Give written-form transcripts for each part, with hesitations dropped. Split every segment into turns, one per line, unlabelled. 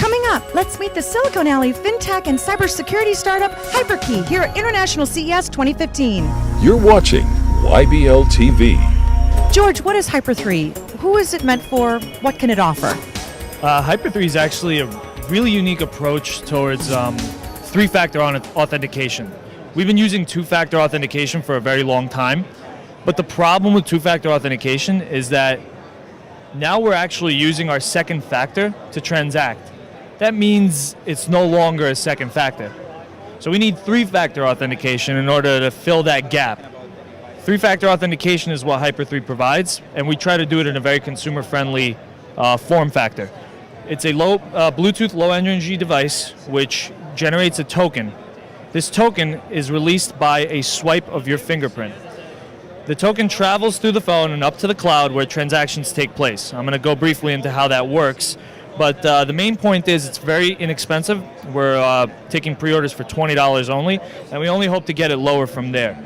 Coming up, let's meet the Silicon Alley fintech and cybersecurity startup HyprKey here at International CES 2015.
You're watching YBL TV.
George, what is Hyper3? Who is it meant for? What can it offer?
Hyper3 is actually a really unique approach towards three-factor authentication. We've been using two-factor authentication for a very long time, but the problem with two-factor authentication is that now we're actually using our second factor to transact. That means it's no longer a second factor. So we need three-factor authentication in order to fill that gap. Three-factor authentication is what Hyper3 provides, and we try to do it in a very consumer-friendly form factor. It's a Bluetooth low-energy device which generates a token. This token is released by a swipe of your fingerprint. The token travels through the phone and up to the cloud where transactions take place. I'm going to go briefly into how that works. But the main point is it's very inexpensive. We're taking pre-orders for $20 only, and we only hope to get it lower from there.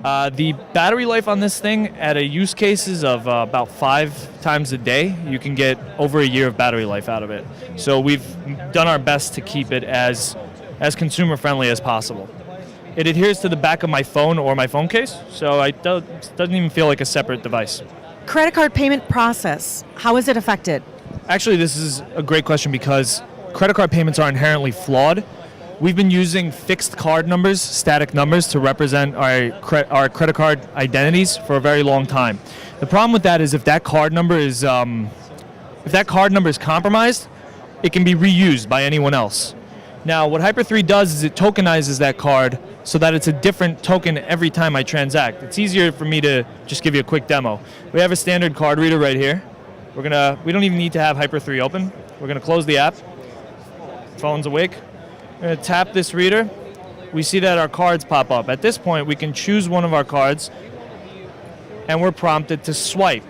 The battery life on this thing, at a use cases of about 5 times a day, you can get over a year of battery life out of it. So we've done our best to keep it as consumer-friendly as possible. It adheres to the back of my phone or my phone case, so it doesn't even feel like a separate device.
Credit card payment process, how is it affected?
Actually, this is a great question because credit card payments are inherently flawed. We've been using fixed card numbers, static numbers, to represent our credit card identities for a very long time. The problem with that is if that card number is compromised, it can be reused by anyone else. Now, what Hyper3 does is it tokenizes that card so that it's a different token every time I transact. It's easier for me to just give you a quick demo. We have a standard card reader right here. We don't even need to have Hyper3 open. We're going to close the app. Phone's awake. We're going to tap this reader. We see that our cards pop up. At this point, we can choose one of our cards, and we're prompted to swipe.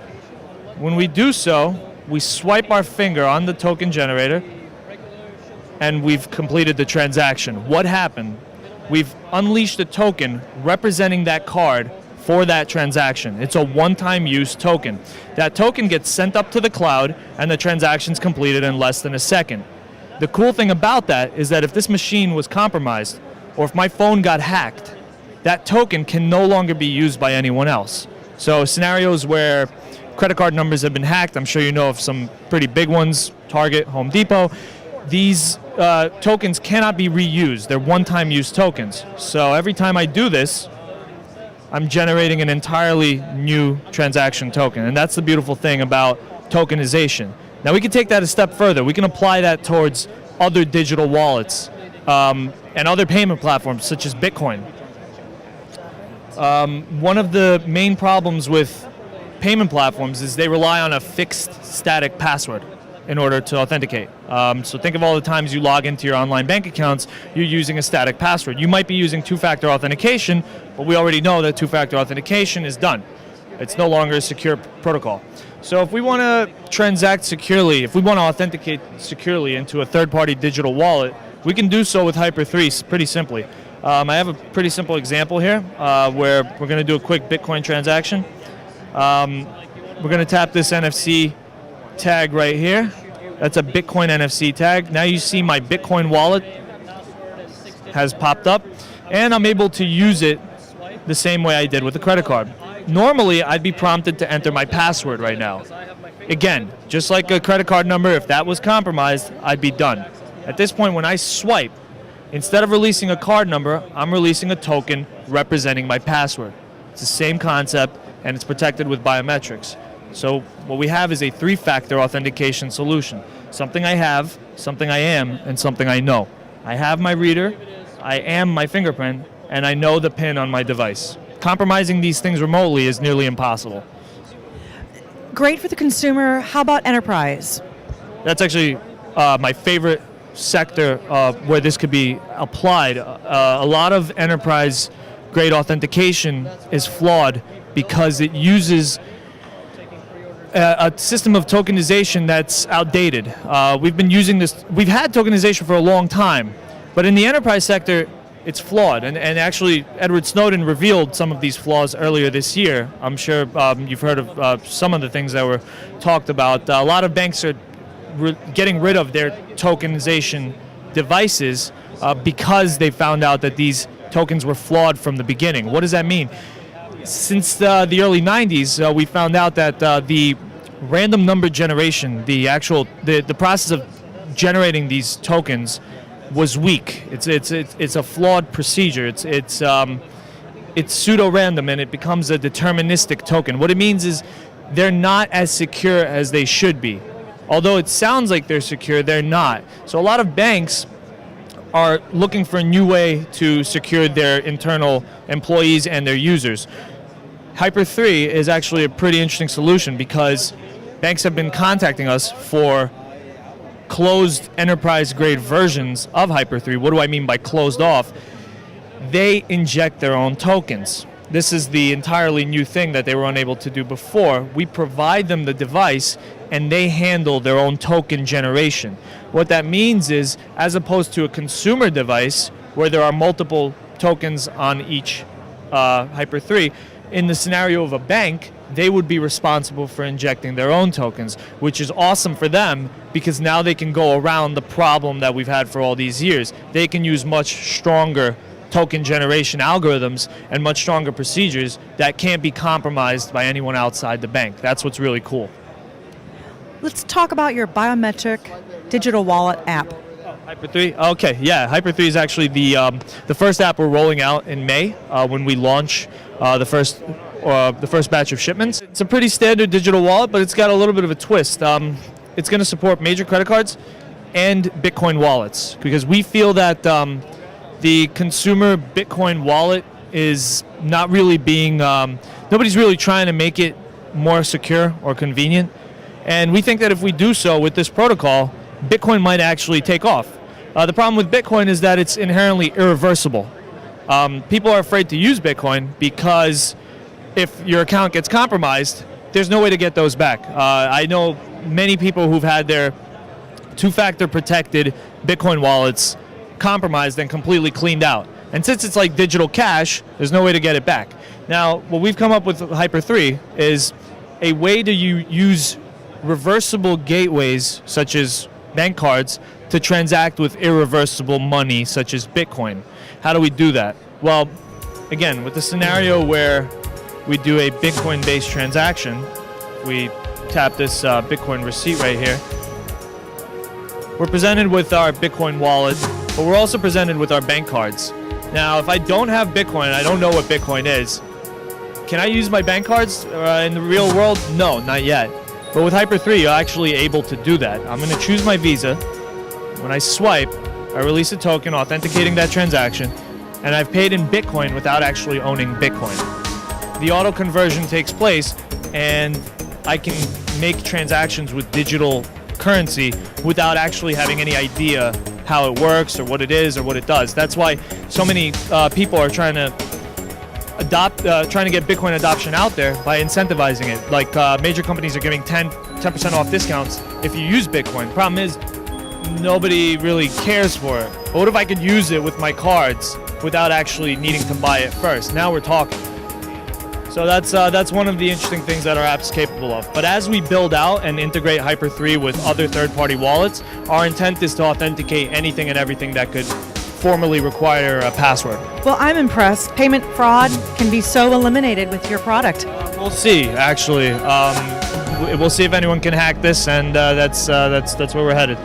When we do so, we swipe our finger on the token generator, and we've completed the transaction. What happened? We've unleashed a token representing that card for that transaction. It's a one-time use token. That token gets sent up to the cloud, and the transaction's completed in less than a second. The cool thing about that is that if this machine was compromised, or if my phone got hacked, that token can no longer be used by anyone else. So scenarios where credit card numbers have been hacked, I'm sure you know of some pretty big ones, Target, Home Depot, these tokens cannot be reused. They're one-time use tokens. So every time I do this, I'm generating an entirely new transaction token. And that's the beautiful thing about tokenization. Now we can take that a step further. We can apply that towards other digital wallets and other payment platforms such as Bitcoin. One of the main problems with payment platforms is they rely on a fixed static password in order to authenticate. So think of all the times you log into your online bank accounts, you're using a static password. You might be using two-factor authentication, but we already know that two-factor authentication is done. It's no longer a secure protocol. So if we want to transact securely, if we want to authenticate securely into a third-party digital wallet, we can do so with Hyper3 pretty simply. I have a pretty simple example here where we're going to do a quick Bitcoin transaction. We're going to tap this NFC tag right here. That's a Bitcoin NFC tag. Now you see my Bitcoin wallet has popped up, and I'm able to use it the same way I did with the credit card. Normally, I'd be prompted to enter my password right now. Again, just like a credit card number, if that was compromised, I'd be done. At this point, when I swipe, instead of releasing a card number, I'm releasing a token representing my password. It's the same concept, and it's protected with biometrics. So what we have is a three-factor authentication solution. Something I have, something I am, and something I know. I have my reader, I am my fingerprint, and I know the PIN on my device. Compromising these things remotely is nearly impossible.
Great for the consumer. How about enterprise?
That's actually my favorite sector where this could be applied. A lot of enterprise-grade authentication is flawed because it uses a system of tokenization that's outdated. We've had tokenization for a long time, but in the enterprise sector, it's flawed. And actually, Edward Snowden revealed some of these flaws earlier this year. I'm sure you've heard of some of the things that were talked about. A lot of banks are getting rid of their tokenization devices because they found out that these tokens were flawed from the beginning. What does that mean? Since the early 90s, we found out that the random number generation, the process of generating these tokens was weak. It's a flawed procedure. It's pseudo-random, and it becomes a deterministic token. What it means is they're not as secure as they should be. Although it sounds like they're secure, they're not. So a lot of banks are looking for a new way to secure their internal employees and their users. Hyper3 is actually a pretty interesting solution because banks have been contacting us for closed enterprise-grade versions of Hyper3. What do I mean by closed off? They inject their own tokens. This is the entirely new thing that they were unable to do before. We provide them the device and they handle their own token generation. What that means is, as opposed to a consumer device where there are multiple tokens on each Hyper3, in the scenario of a bank, they would be responsible for injecting their own tokens, which is awesome for them because now they can go around the problem that we've had for all these years. They can use much stronger token generation algorithms and much stronger procedures that can't be compromised by anyone outside the bank. That's what's really cool.
Let's talk about your biometric digital wallet app.
Hyper3? Okay, yeah. Hyper3 is actually the first app we're rolling out in May when we launch the first batch of shipments. It's a pretty standard digital wallet, but it's got a little bit of a twist. It's going to support major credit cards and Bitcoin wallets because we feel that the consumer Bitcoin wallet is not really being, nobody's really trying to make it more secure or convenient. And we think that if we do so with this protocol, Bitcoin might actually take off. The problem with Bitcoin is that it's inherently irreversible. People are afraid to use Bitcoin because if your account gets compromised, there's no way to get those back. I know many people who've had their two-factor protected Bitcoin wallets compromised and completely cleaned out. And since it's like digital cash, there's no way to get it back. Now, what we've come up with Hyper3 is a way to use reversible gateways, such as bank cards, to transact with irreversible money, such as Bitcoin. How do we do that? Well, again, with the scenario where we do a Bitcoin-based transaction, we tap this Bitcoin receipt right here, we're presented with our Bitcoin wallet, but we're also presented with our bank cards. Now, if I don't have Bitcoin, I don't know what Bitcoin is, can I use my bank cards in the real world? No, not yet. But with Hyper3, you're actually able to do that. I'm going to choose my Visa. When I swipe, I release a token authenticating that transaction, and I've paid in Bitcoin without actually owning Bitcoin. The auto conversion takes place, and I can make transactions with digital currency without actually having any idea how it works or what it is or what it does. That's why so many people are trying to get Bitcoin adoption out there by incentivizing it. Like major companies are giving 10% off discounts if you use Bitcoin. Problem is, nobody really cares for it. But what if I could use it with my cards without actually needing to buy it first? Now we're talking. So that's one of the interesting things that our app's capable of. But as we build out and integrate Hyper3 with other third-party wallets, our intent is to authenticate anything and everything that could formally require a password.
Well, I'm impressed. Payment fraud can be so eliminated with your product.
We'll see, actually. We'll see if anyone can hack this, and that's where we're headed.